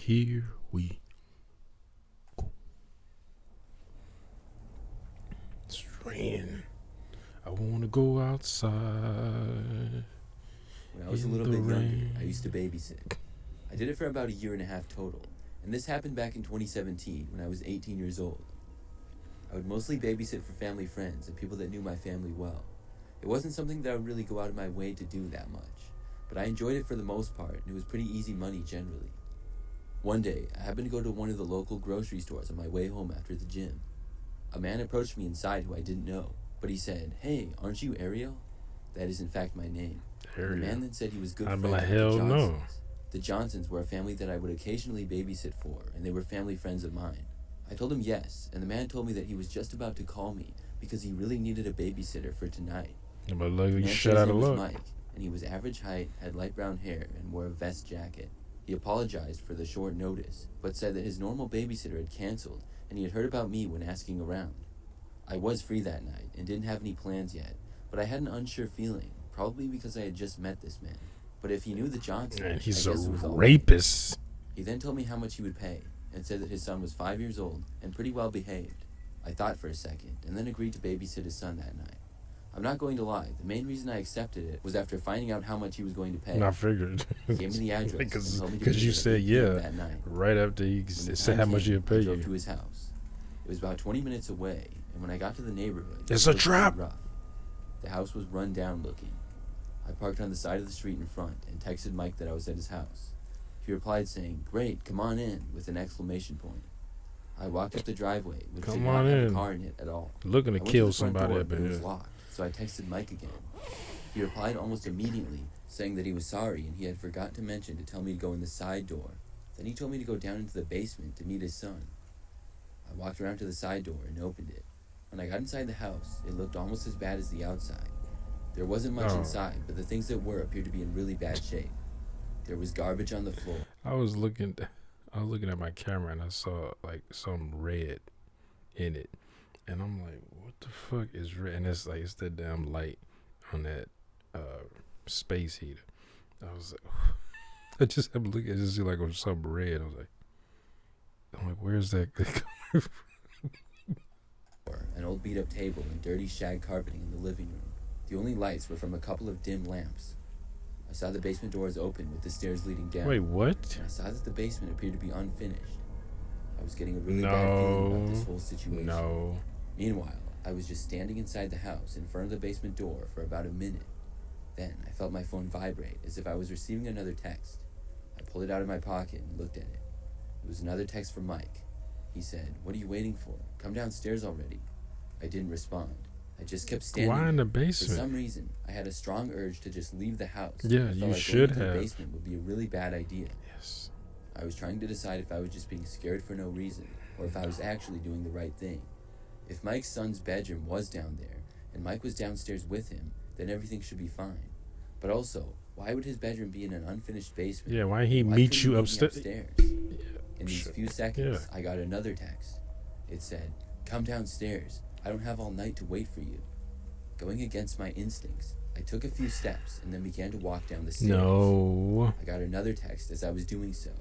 Here we go. It's raining. I want to go outside. When I was a little bit younger, I used to babysit. I did it for about a year and a half total, and this happened back in 2017 when I was 18 years old. I would mostly babysit for family friends and people that knew my family well. It wasn't something that I would really go out of my way to do that much, but I enjoyed it for the most part, and it was pretty easy money generally. One day, I happened to go to one of the local grocery stores on my way home after the gym. A man approached me inside who I didn't know, but he said, "Hey, aren't you Ariel?" That is in fact my name. The man then said he was good friends with the Johnsons. The Johnsons were a family that I would occasionally babysit for, and they were family friends of mine. I told him yes, and the man told me that he was just about to call me because he really needed a babysitter for tonight. But The look, man you said shut his out name of was luck. Mike, and he was average height, had light brown hair, and wore a vest jacket. He apologized for the short notice, but said that his normal babysitter had canceled, and he had heard about me when asking around. I was free that night and didn't have any plans yet, but I had an unsure feeling, probably because I had just met this man. But if he knew the Johnsons, Man, he's I a guess it was all right. rapist. He then told me how much he would pay, and said that his son was 5 years old and pretty well behaved. I thought for a second, and then agreed to babysit his son that night. I'm not going to lie, the main reason I accepted it was after finding out how much he was going to pay. And I figured. He gave me the address and told me to Because you visit at said 8 p.m. yeah that night. right after you When the said time how much came, he'd pay I drove to you. his house. It was about 20 minutes away, and when I got to the neighborhood, It's it a was trap. pretty rough. The house was run down looking. I parked on the side of the street in front and texted Mike that I was at his house. He replied saying, "Great, come on in," with an exclamation point. I walked up the driveway, which did Come not on have in. a car in it at all. Looking I to went kill to the front somebody door, up but in it was here. locked, so I texted Mike again. He replied almost immediately, saying that he was sorry and he had forgotten to mention to tell me to go in the side door. Then he told me to go down into the basement to meet his son. I walked around to the side door and opened it. When I got inside the house, it looked almost as bad as the outside. There wasn't much inside, but the things that were appeared to be in really bad shape. There was garbage on the floor. I was looking at my camera and I saw like some red in it, and I'm like, what the fuck is red? And it's like it's that damn light on that space heater. I was like, I just kept looking, I just see like it was something red. I'm like, where's that? An old beat-up table and dirty shag carpeting in the living room. The only lights were from a couple of dim lamps. I saw the basement doors open with the stairs leading down. Wait, what? And I saw that the basement appeared to be unfinished. I was getting a really bad feeling about this whole situation. No. Meanwhile, I was just standing inside the house in front of the basement door for about a minute. Then I felt my phone vibrate as if I was receiving another text. I pulled it out of my pocket and looked at it. It was another text from Mike. He said, "What are you waiting for? Come downstairs already." I didn't respond. I just kept standing. Why in the For basement? some reason, I had a strong urge to just leave the house. Yeah, I felt you like should going to have. the basement would be a really bad idea. Yes. I was trying to decide if I was just being scared for no reason, or if I was actually doing the right thing. If Mike's son's bedroom was down there, and Mike was downstairs with him, then everything should be fine. But also, why would his bedroom be in an unfinished basement? Yeah, why he Why meet couldn't you he meet me upstairs? In these few seconds, I got another text. It said, "Come downstairs. I don't have all night to wait for you." Going against my instincts, I took a few steps and then began to walk down the stairs. No. I got another text as I was doing so.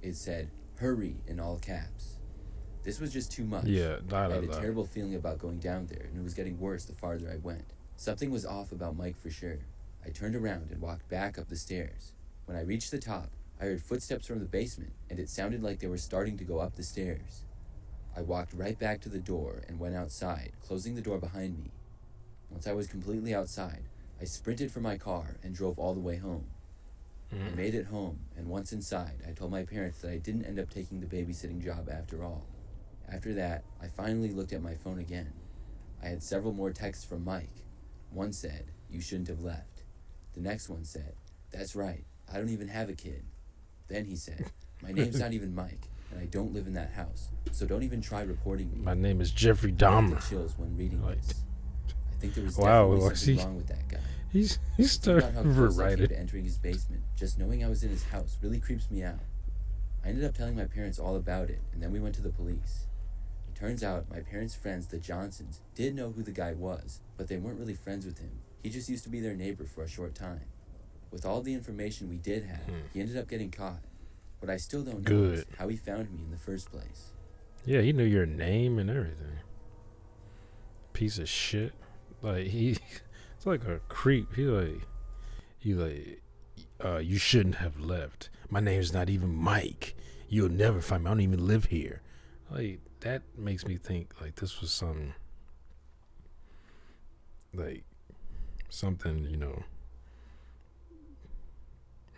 It said, "Hurry," in all caps. This was just too much. Yeah, I had a terrible feeling about going down there, and it was getting worse the farther I went. Something was off about Mike for sure. I turned around and walked back up the stairs. When I reached the top, I heard footsteps from the basement, and it sounded like they were starting to go up the stairs. I walked right back to the door and went outside, closing the door behind me. Once I was completely outside, I sprinted for my car and drove all the way home. I made it home, and once inside, I told my parents that I didn't end up taking the babysitting job after all. After that, I finally looked at my phone again. I had several more texts from Mike. One said, "You shouldn't have left." The next one said, "That's right, I don't even have a kid." Then he said, "My name's not even Mike, and I don't live in that house, so don't even try reporting me." My name is Jeffrey I got Dahmer. the chills when reading this. I think there was Wow, definitely was something he- wrong with that guy. He's Think starting about how to close I write came it. to entering his basement. Just knowing I was in his house really creeps me out. I ended up telling my parents all about it, and then we went to the police. It turns out my parents' friends, the Johnsons, did know who the guy was, but they weren't really friends with him. He just used to be their neighbor for a short time. With all the information we did have, he ended up getting caught. What I still don't know is Good. how he found me in the first place. Yeah, he knew your name and everything. Piece of shit. Like it's like a creep. You shouldn't have left. My name's not even Mike. You'll never find me. I don't even live here. Like that makes me think like this was something like something,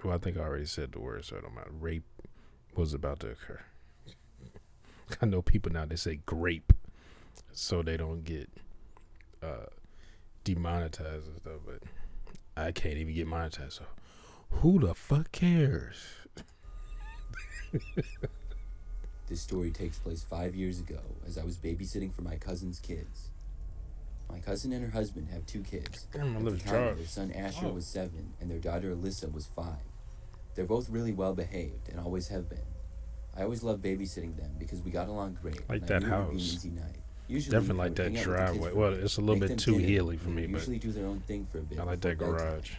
well, I think I already said the word, so I don't matter. Rape was about to occur. I know people now, they say grape so they don't get demonetized and stuff, but I can't even get monetized, so who the fuck cares? This story takes place 5 years ago as I was babysitting for my cousin's kids. My cousin and her husband have 2 kids. Damn, my At the lips time, dry. their son Asher was 7 and their daughter Alyssa was 5. They're both really well behaved and always have been. I always loved babysitting them because we got along great. Like and that I knew it would be an house. easy night. Usually, Definitely I like would that hang out with the kids driveway. for a Well, bit, it's a little make bit them too dinner, hilly for and me, they'd but usually do their own thing for a bit. I like before that bedtime. garage.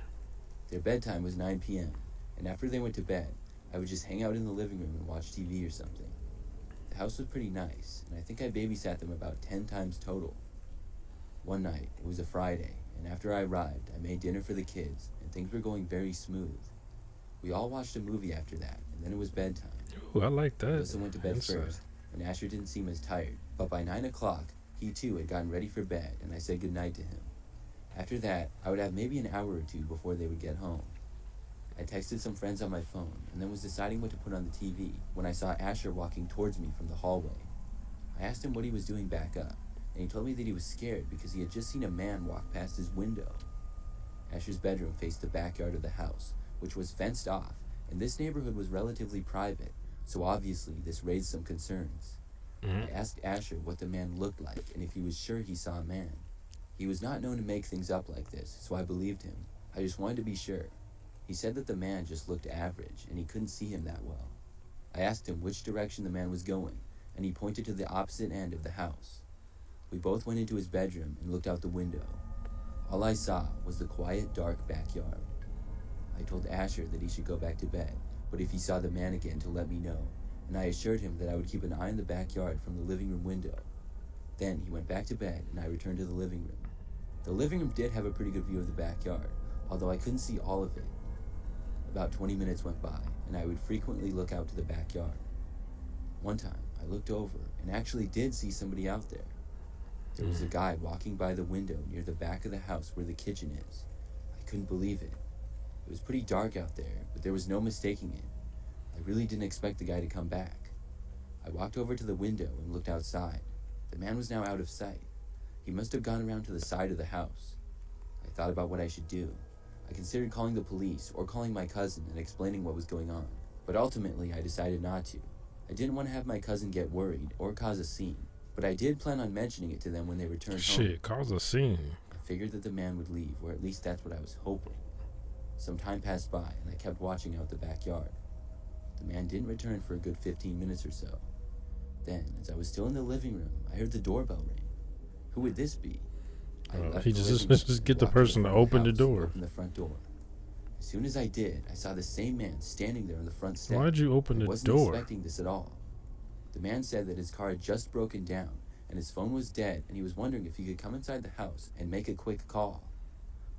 Their bedtime was 9 p.m., and after they went to bed, I would just hang out in the living room and watch TV or something. The house was pretty nice, and I think I babysat them about 10 times total. One night, it was a Friday, and after I arrived, I made dinner for the kids, and things were going very smooth. We all watched a movie after that, and then it was bedtime. Ooh, I like that. Alyssa went to bed Inside. first, and Asher didn't seem as tired, but by 9 o'clock, he too had gotten ready for bed, and I said goodnight to him. After that, I would have maybe an hour or two before they would get home. I texted some friends on my phone, and then was deciding what to put on the TV when I saw Asher walking towards me from the hallway. I asked him what he was doing back up, and he told me that he was scared because he had just seen a man walk past his window. Asher's bedroom faced the backyard of the house, which was fenced off, and this neighborhood was relatively private, so obviously this raised some concerns. I asked Asher what the man looked like and if he was sure he saw a man. He was not known to make things up like this, so I believed him. I just wanted to be sure. He said that the man just looked average and he couldn't see him that well. I asked him which direction the man was going, and he pointed to the opposite end of the house. We both went into his bedroom and looked out the window. All I saw was the quiet, dark backyard. I told Asher that he should go back to bed, but if he saw the man again to let me know, and I assured him that I would keep an eye on the backyard from the living room window. Then he went back to bed and I returned to the living room. The living room did have a pretty good view of the backyard, although I couldn't see all of it. About 20 minutes went by, and I would frequently look out to the backyard. One time, I looked over and actually did see somebody out there. There was a guy walking by the window near the back of the house where the kitchen is. I couldn't believe it. It was pretty dark out there, but there was no mistaking it. I really didn't expect the guy to come back. I walked over to the window and looked outside. The man was now out of sight. He must have gone around to the side of the house. I thought about what I should do. I considered calling the police or calling my cousin and explaining what was going on, but ultimately I decided not to. I didn't want to have my cousin get worried or cause a scene, but I did plan on mentioning it to them when they returned home. Shit, cause a scene. I figured that the man would leave, or at least that's what I was hoping. Some time passed by, and I kept watching out the backyard. The man didn't return for a good 15 minutes or so. Then, as I was still in the living room, I heard the doorbell ring. Who would this be? I left He the just living room just and get the walked to person to front of open the house and door. opened the front door. As soon as I did, I saw the same man standing there on the front step. Why'd you open I the wasn't door? expecting this at all. The man said that his car had just broken down and his phone was dead, and he was wondering if he could come inside the house and make a quick call.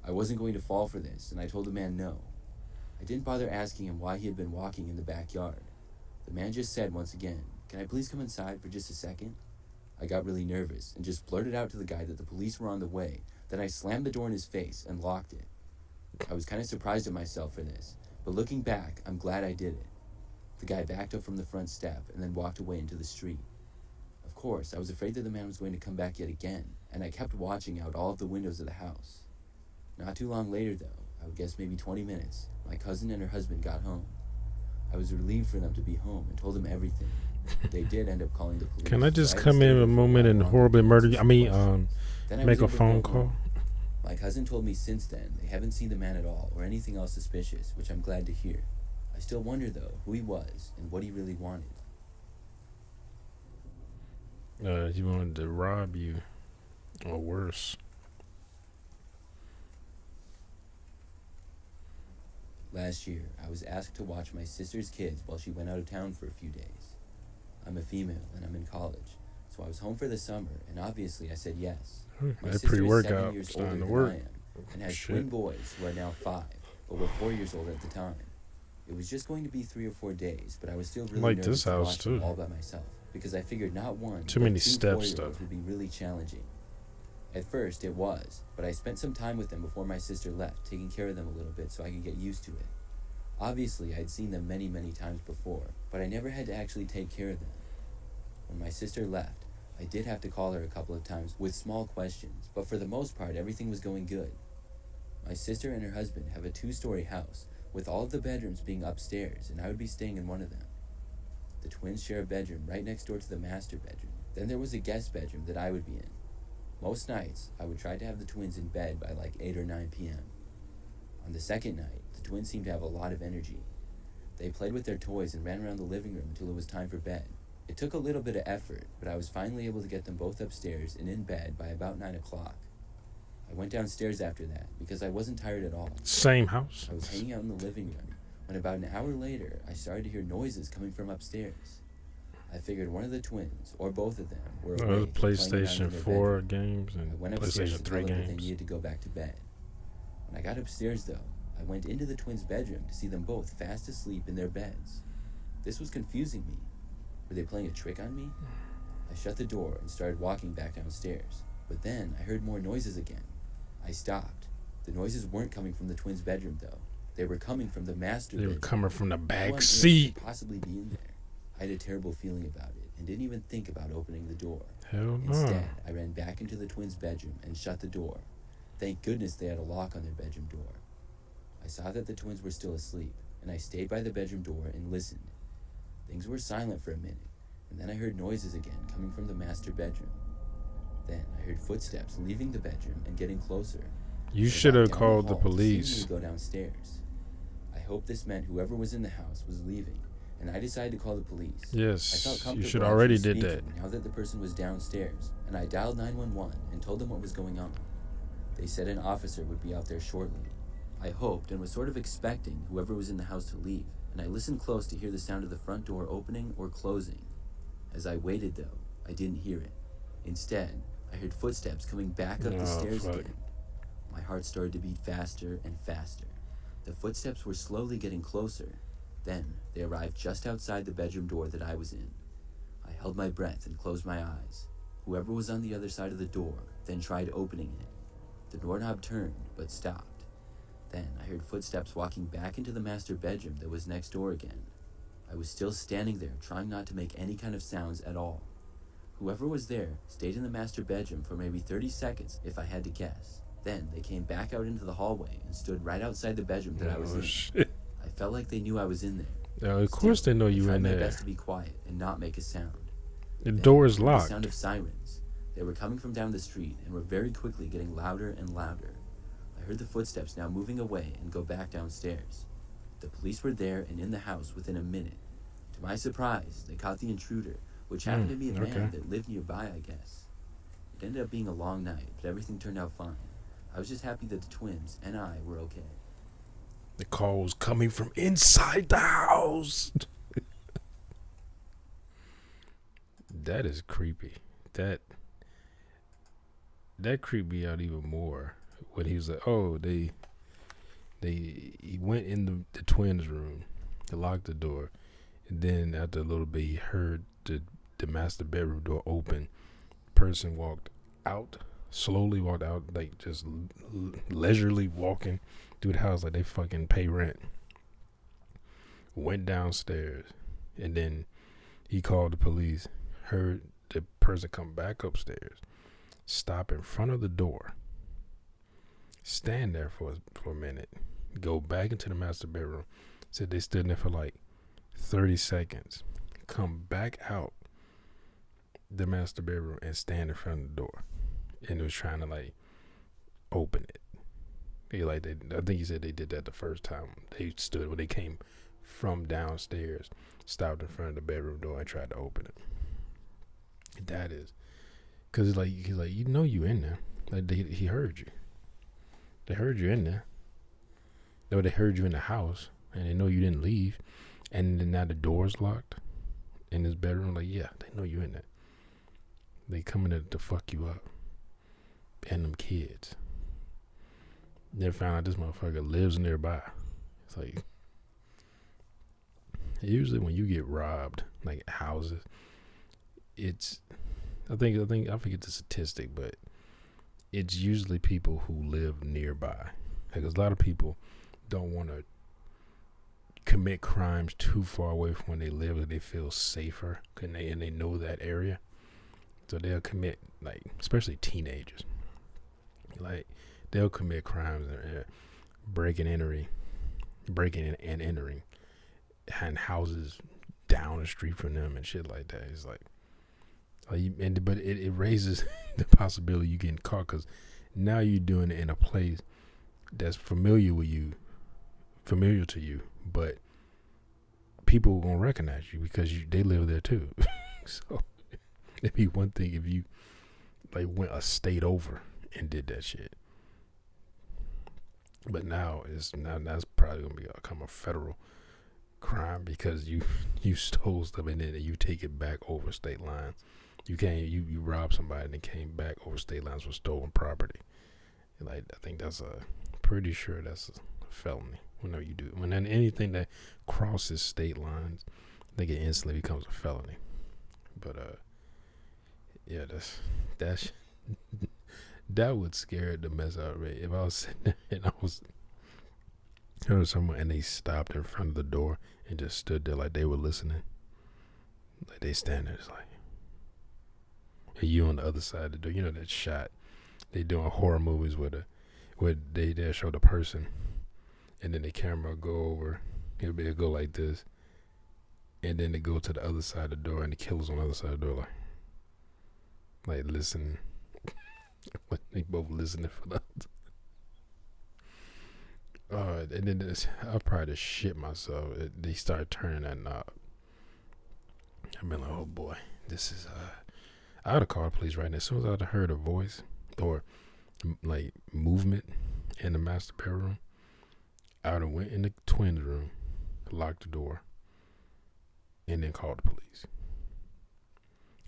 I wasn't going to fall for this, and I told the man no. I didn't bother asking him why he had been walking in the backyard. The man just said once again, "Can I please come inside for just a second?" I got really nervous and just blurted out to the guy that the police were on the way. Then I slammed the door in his face and locked it. I was kind of surprised at myself for this, but looking back, I'm glad I did it. The guy backed up from the front step and then walked away into the street. Of course, I was afraid that the man was going to come back yet again, and I kept watching out all of the windows of the house. Not too long later, though, I would guess maybe 20 minutes, my cousin and her husband got home. I was relieved for them to be home and told them everything. They did end up calling the police. Can I just so come in a moment and horribly murder you? Then I Make was a able to phone go call? home. My cousin told me since then they haven't seen the man at all or anything else suspicious, which I'm glad to hear. I still wonder, though, who he was and what he really wanted. He wanted to rob you, or worse. Last year, I was asked to watch my sister's kids while she went out of town for a few days. I'm a female and I'm in college, so I was home for the summer, and obviously I said yes. My That sister is 7 pre-workout years older starting to than work. I am and has Shit. twin boys who are now 5, but were 4 years old at the time. It was just going to be 3 or 4 days, but I was still really Like nervous this to house, watch them too. all by myself, because I figured not one, Too but many 2 steps, 4-year-olds though. would be really challenging. At first, it was, but I spent some time with them before my sister left, taking care of them a little bit so I could get used to it. Obviously, I'd seen them many, many times before, but I never had to actually take care of them. When my sister left, I did have to call her a couple of times with small questions, but for the most part, everything was going good. My sister and her husband have a 2-story house, with all of the bedrooms being upstairs, and I would be staying in one of them. The twins share a bedroom right next door to the master bedroom. Then there was a guest bedroom that I would be in. Most nights, I would try to have the twins in bed by like 8 or 9 p.m. On the second night, the twins seemed to have a lot of energy. They played with their toys and ran around the living room until it was time for bed. It took a little bit of effort, but I was finally able to get them both upstairs and in bed by about 9 o'clock. I went downstairs after that because I wasn't tired at all. Same house. I was hanging out in the living room when about an hour later, I started to hear noises coming from upstairs. I figured one of the twins, or both of them, were awake, PlayStation 4 bedroom. games and I went upstairs PlayStation to 3 tell them that they games. needed to go back to bed. When I got upstairs, though, I went into the twins' bedroom to see them both fast asleep in their beds. This was confusing me. Were they playing a trick on me? I shut the door and started walking back downstairs. But then I heard more noises again. I stopped. The noises weren't coming from the twins' bedroom, though. They were coming from the master bedroom. They were coming from the Who back on earth seat. could possibly be in there? I had a terrible feeling about it and didn't even think about opening the door. Hell no. Instead, I ran back into the twins' bedroom and shut the door. Thank goodness they had a lock on their bedroom door. I saw that the twins were still asleep, and I stayed by the bedroom door and listened. Things were silent for a minute, and then I heard noises again coming from the master bedroom. Then I heard footsteps leaving the bedroom and getting closer. You I should walked have down called the the hall to see me police. go downstairs. I hoped this meant whoever was in the house was leaving, and I decided to call the police. I felt Yes, comfortable you should actually already did that. speaking now that the person was downstairs, and I dialed 911 and told them what was going on. They said an officer would be out there shortly. I hoped and was sort of expecting whoever was in the house to leave, and I listened close to hear the sound of the front door opening or closing. As I waited, though, I didn't hear it. Instead, I heard footsteps coming back up the stairs fuck. again. My heart started to beat faster and faster. The footsteps were slowly getting closer. Then, they arrived just outside the bedroom door that I was in. I held my breath and closed my eyes. Whoever was on the other side of the door then tried opening it. The doorknob turned, but stopped. Then I heard footsteps walking back into the master bedroom that was next door again. I was still standing there, trying not to make any kind of sounds at all. Whoever was there stayed in the master bedroom for maybe 30 seconds, if I had to guess. Then they came back out into the hallway and stood right outside the bedroom that I was Oh, in. shit. I felt like they knew I was in there. Of course they know you I tried in my there. best to be quiet and not make a sound. The Then door is I heard locked. The sound of sirens. They were coming from down the street and were very quickly getting louder and louder. I heard the footsteps now moving away and go back downstairs. The police were there and in the house within a minute. To my surprise, they caught the intruder, which happened to be a man okay. that lived nearby, I guess. It ended up being a long night, but everything turned out fine. I was just happy that the twins and I were okay. The call was coming from inside the house. That is creepy. That creeped me out even more when he was like, "Oh, he went in the twins' room, they locked the door, and then after a little bit, he heard the master bedroom door open. Person walked out, slowly walked out, like just leisurely walking through the house like they fucking pay rent. Went downstairs, and then he called the police. Heard the person come back upstairs, stop in front of the door, stand there for a minute, go back into the master bedroom. Said they stood there for like 30 seconds, come back out the master bedroom and stand in front of the door, and was trying to like open it. I think he said they did that the first time they stood when they came from downstairs, stopped in front of the bedroom door and tried to open it. That is, cause he's like you know you in there. Like he heard you. They heard you in there. Or they heard you in the house and they know you didn't leave, and then now the door's locked in his bedroom. Like, yeah, they know you in there. They coming to fuck you up. And them kids. They found out this motherfucker lives nearby. It's like, usually when you get robbed, like houses, it's, I forget the statistic, but it's usually people who live nearby. Because a lot of people don't want to commit crimes too far away from when they live, that they feel safer, and they know that area. So they'll commit, like, especially teenagers, like they'll commit crimes, breaking and entering, and houses down the street from them and shit like that. It's like but it raises the possibility you getting caught, because now you're doing it in a place that's familiar to you, but people are gonna recognize you because they live there too. So it'd be one thing if you like went a state over and did that shit, but now that's probably gonna become a federal crime because you stole stuff and then you take it back over state lines. You can't you rob somebody and then came back over state lines with stolen property. Like, I think pretty sure that's a felony. Whenever you do, when then anything that crosses state lines, I think it instantly becomes a felony. But yeah, that's that would scare the mess out of me if I was sitting there and I was heard someone and they stopped in front of the door and just stood there like they were listening. Like they stand there, just like, and you on the other side of the door. You know that shot they do in horror movies where they show the person and then the camera go over. It'll go like this, and then they go to the other side of the door and the killer's on the other side of the door, like listen. They both listening for that. And then I probably just shit myself. They start turning that knob. I've been like, oh boy, this is I would have called the police right now. As soon as I'd have heard a voice or like movement in the master bedroom, I would have went in the twins room, locked the door, and then called the police.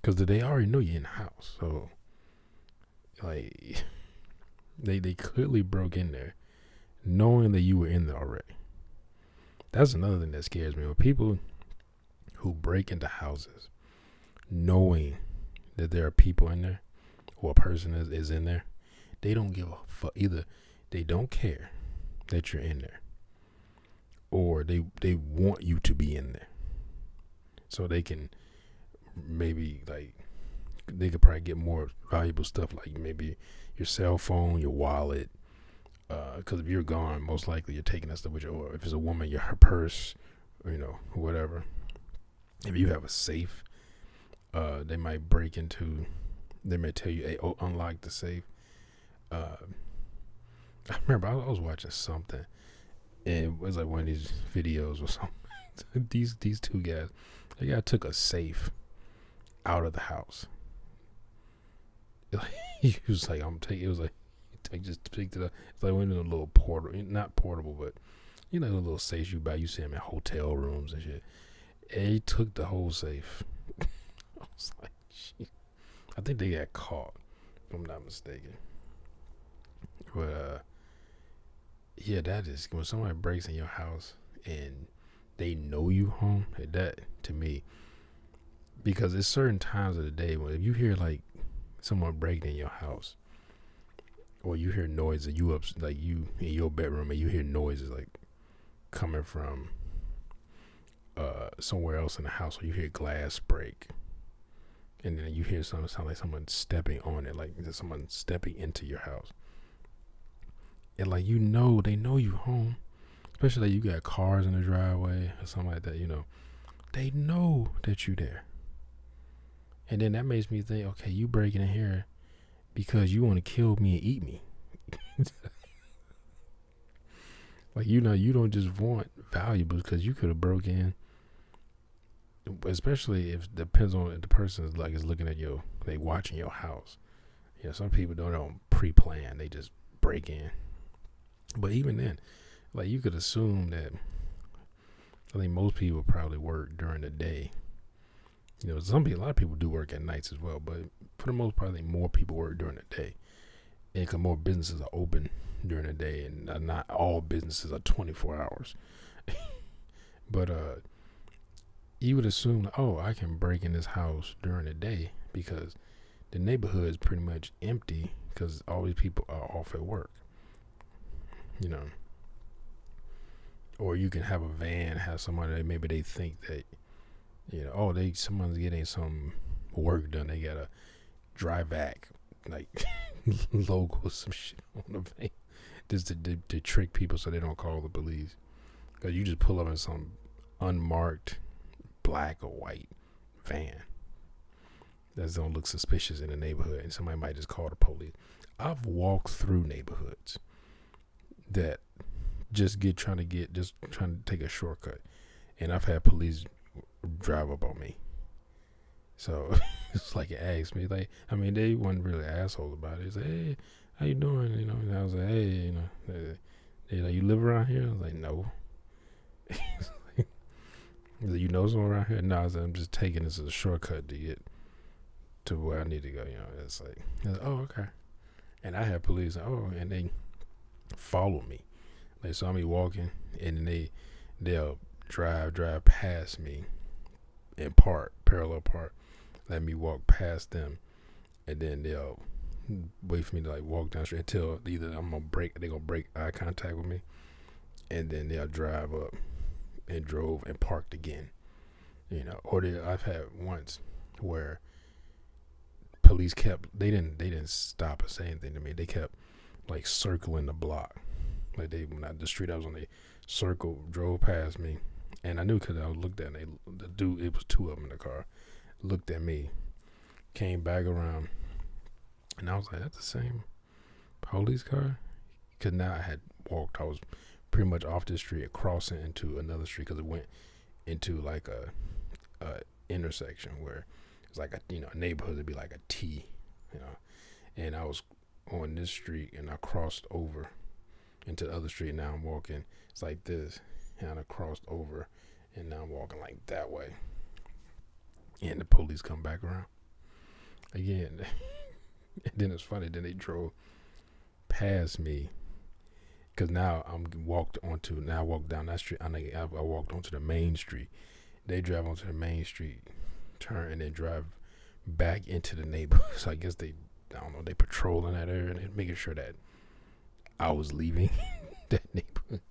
Because they already know you're in the house. So like they clearly broke in there knowing that you were in there already. That's another thing that scares me. When people who break into houses knowing that there are people in there or a person is in there, they don't give a fuck. Either they don't care that you're in there or they want you to be in there so they can maybe like they could probably get more valuable stuff, like maybe your cell phone, your wallet, because if you're gone, most likely you're taking that stuff with you, or if it's a woman, her purse, or, whatever. If you have a safe, they might break into, they may tell you, hey, unlock the safe. I remember I was watching something, and it was like one of these videos or something. these two guys, the guy took a safe out of the house. He was like, it was like, just picked it up. It's like one of the little not portable, but the little safes you buy. You see them in hotel rooms and shit. And he took the whole safe. I was like, shit. I think they got caught, if I'm not mistaken. But yeah, that is when somebody breaks in your house and they know you home. That to me, because there's certain times of the day when if you hear like someone breaking in your house, or you hear noises, like you in your bedroom and you hear noises like coming from somewhere else in the house, or you hear glass break, and then you hear something sound like someone stepping on it, like there's someone stepping into your house, and like they know you home, especially like you got cars in the driveway or something like that. They know that you there. And then that makes me think, okay, you breaking in here because you want to kill me and eat me. Like, you don't just want valuables, because you could have broke in, especially if it depends on if the person is looking at they watching your house. Some people don't pre-plan, they just break in. But even then, like you could assume that. I think most people probably work during the day. You know, a lot of people do work at nights as well, but for the most part, I think more people work during the day. And because more businesses are open during the day, and not all businesses are 24 hours. But you would assume, like, oh, I can break in this house during the day because the neighborhood is pretty much empty because all these people are off at work. You know, or you can have a van, have somebody that maybe they think that, you know, oh, someone's getting some work done. They got a dry vac, like logo, some shit on the van, just to trick people so they don't call the police. Cause you just pull up in some unmarked black or white van that don't look suspicious in the neighborhood, and somebody might just call the police. I've walked through neighborhoods that just trying to take a shortcut, and I've had police drive up on me. So it's like it asked me, like, I mean, they weren't really assholes about it. They say, hey, how you doing? You know, and I was like, hey, you know, they like, you live around here? I was like, no. Like, you know someone around here? No, I was like, I'm just taking this as a shortcut to get to where I need to go. You know, it's like, oh, okay. And I had police, and they follow me. They saw me walking, and then they'll drive past me and parallel park, let me walk past them, and then they'll wait for me to like walk down the street until either they're gonna break eye contact with me, and then they'll drive up and drove and parked again. You know, or I've had once where police they didn't stop or say anything to me. They kept like circling the block. Like the street I was on, they circled, drove past me, and I knew because I looked at it. The dude, it was two of them in the car, looked at me, came back around, and I was like, "That's the same police car." Because now I was pretty much off the street, crossing into another street because it went into like a intersection where it's like a neighborhood. It'd be like a T, and I was on this street and I crossed over into the other street, and now I'm walking. It's like this, and I crossed over, and now I'm walking like that way. And the police come back around again. And then it's funny. Then they drove past me, because now I walked down that street. I walked onto the main street. They drive onto the main street, turn, and then drive back into the neighborhood. So I guess they patrolling that area and making sure that I was leaving that neighborhood.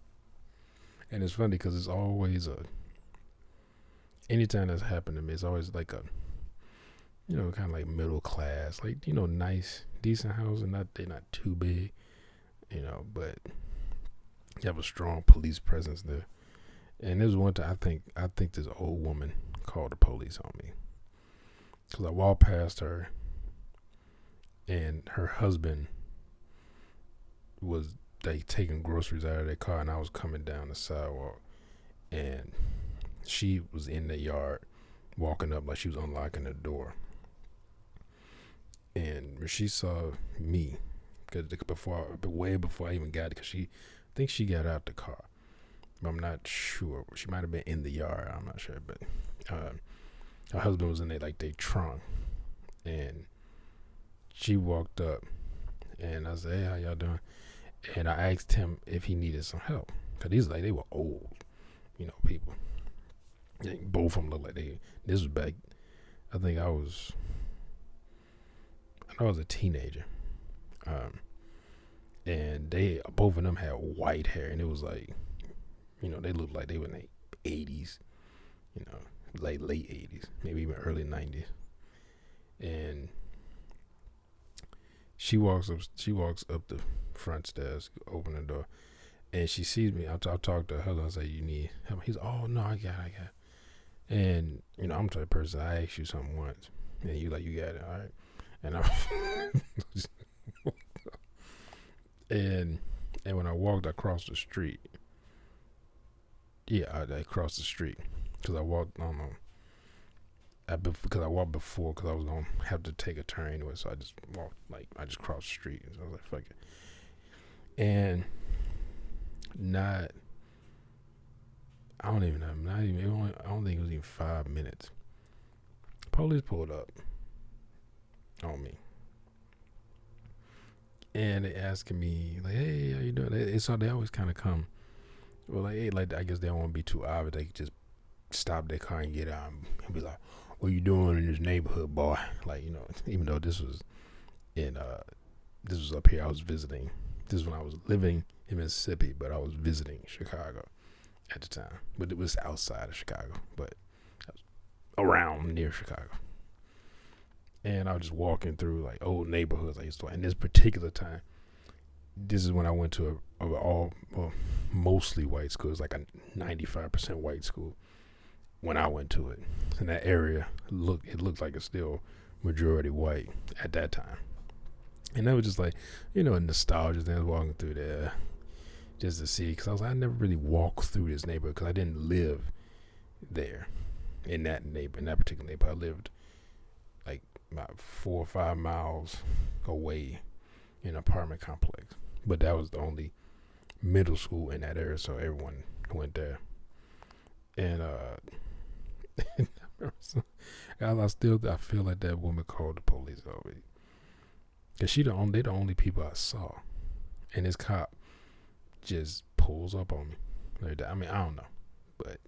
And it's funny because it's always anytime that's happened to me, it's always like a, kind of like middle class, like, nice, decent houses. They're not too big, but you have a strong police presence there. And there's one time I think this old woman called the police on me because I walked past her, and her husband was like taking groceries out of their car, and I was coming down the sidewalk, and she was in the yard walking up like she was unlocking the door, and she saw me way before I even got it, because I think she got out the car, but I'm not sure. She might have been in the yard, I'm not sure, but her husband was in their trunk, and she walked up, and I said, hey, how y'all doing? And I asked him if he needed some help, because they were old, people. Both of them looked like this was back, I think I was a teenager. And both of them had white hair, and it was like, they looked like they were in their 80s, like late 80s, maybe even early 90s. And she walks up the front stairs, open the door, and she sees me. I talk to her husband. I say, you need help? He's, oh no, I got it. And I'm the type of person, I ask you something once, and you got it, all right? And and when I walked across the street, I crossed the street because I walked. I don't know. Because I walked before, because I was gonna have to take a turn anyway, so I just walked, I just crossed the street. So I was like, fuck it. And Not, I don't even know. Not even. I don't think it was even 5 minutes. Police pulled up on me, and they asking me like, "Hey, how you doing?" They always kind of come. Well, like, hey, like I guess they don't want to be too obvious. They could just stop their car and get out and be like, "What you doing in this neighborhood, boy?" Like, even though this was this was up here. I was visiting. This is when I was living in Mississippi, but I was visiting Chicago at the time. But it was outside of Chicago, but I was around near Chicago. And I was just walking through like old neighborhoods I used to. And this particular time, this is when I went to mostly white school. It's like a 95% white school. When I went to it, in that area, it looked like it's still majority white at that time. And that was just like, nostalgia thing. I was walking through there just to see, because I never really walked through this neighborhood because I didn't live there in that particular neighborhood. I lived like about 4 or 5 miles away in an apartment complex. But that was the only middle school in that area, so everyone went there. And I feel like that woman called the police already. Cause they the only people I saw, and this cop just pulls up on me. I mean, I don't know, but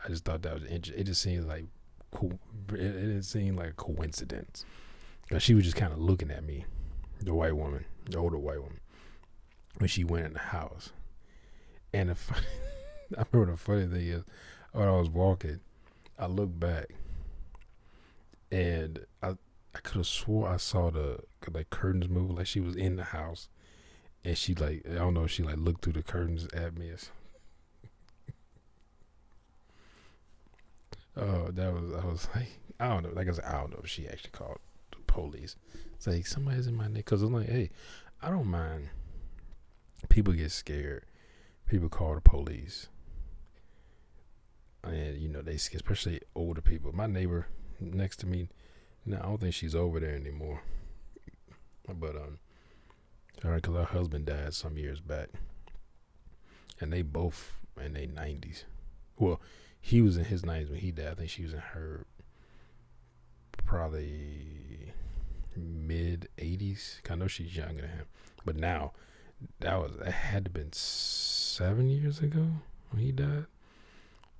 I just thought that was interesting. It just seemed like cool. It didn't seem like a coincidence. Cause she was just kind of looking at me, the older white woman, when she went in the house. And I remember the funny thing is, when I was walking, I looked back, and I could have swore I saw the curtains move, like she was in the house, and she I don't know, she looked through the curtains at me. I was like, I don't know. Like I said, I don't know if she actually called the police. It's like somebody's in my neck, because I'm like, hey, I don't mind. People get scared. People call the police, and they, especially older people. My neighbor next to me. No, I don't think she's over there anymore. But because her husband died some years back, and they both in their 90s. Well, he was in his 90s when he died. I think she was in her probably mid 80s. I know she's younger than him, but now that had to been 7 years ago when he died.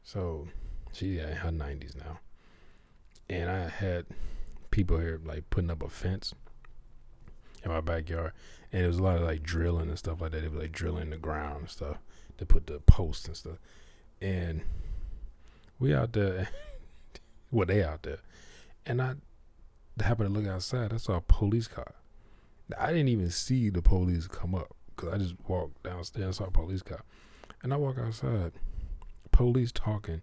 So she's in her 90s now, and I had people here putting up a fence in my backyard, and there was a lot of drilling and stuff like that. They were drilling the ground and stuff to put the posts and stuff. And we out there, well, they out there, and I happened to look outside. I saw a police car. I didn't even see the police come up because I just walked downstairs and saw a police car. And I walk outside, police talking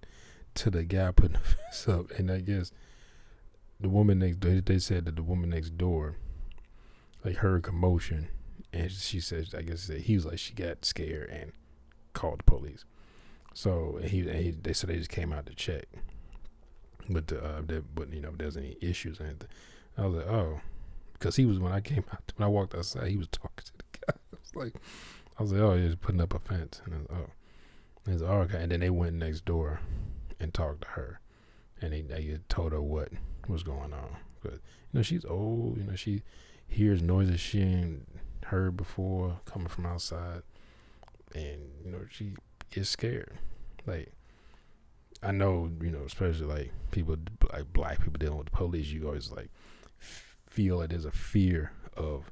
to the guy putting the fence up, and I guess the woman next door, they said that the woman next door heard commotion, and she said, I guess he was she got scared and called the police. So they said they just came out to check, but if there's any issues or anything. I was like, oh, because when I walked outside, he was talking to the guy. I was like, oh, he's putting up a fence, and I was, oh, okay. And then they went next door and talked to her, and they told her what was going on. But she's old. She hears noises she ain't heard before coming from outside, and she gets scared. I know, especially people black people dealing with the police, you always feel like there's a fear of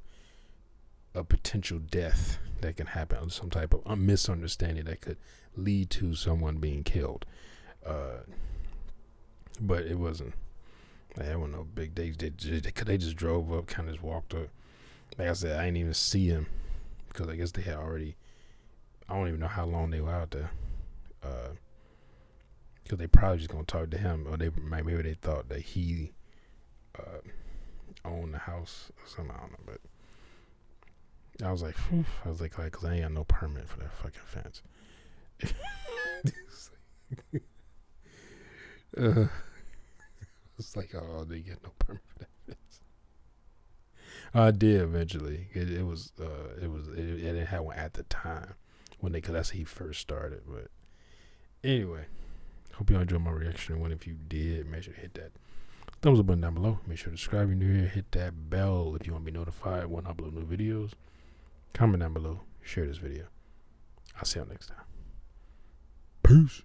a potential death that can happen, or some type of misunderstanding that could lead to someone being killed. But it wasn't. There were no big days. They just drove up, kind of just walked up. Like I said, I didn't even see him because I guess they had already. I don't even know how long they were out there. Because they probably just gonna talk to him, or maybe they thought that he owned the house or something. I don't know, but I was like, phew. Because I ain't got no permit for that fucking fence. It's oh, they get no permit for that fence. I did eventually. It didn't have one at the time, cause that's how he first started. But anyway, hope y'all enjoyed my reaction to one. If you did, make sure to hit that thumbs up button down below. Make sure to subscribe if you're new here. Hit that bell if you want to be notified when I upload new videos. Comment down below. Share this video. I'll see y'all next time. Peace.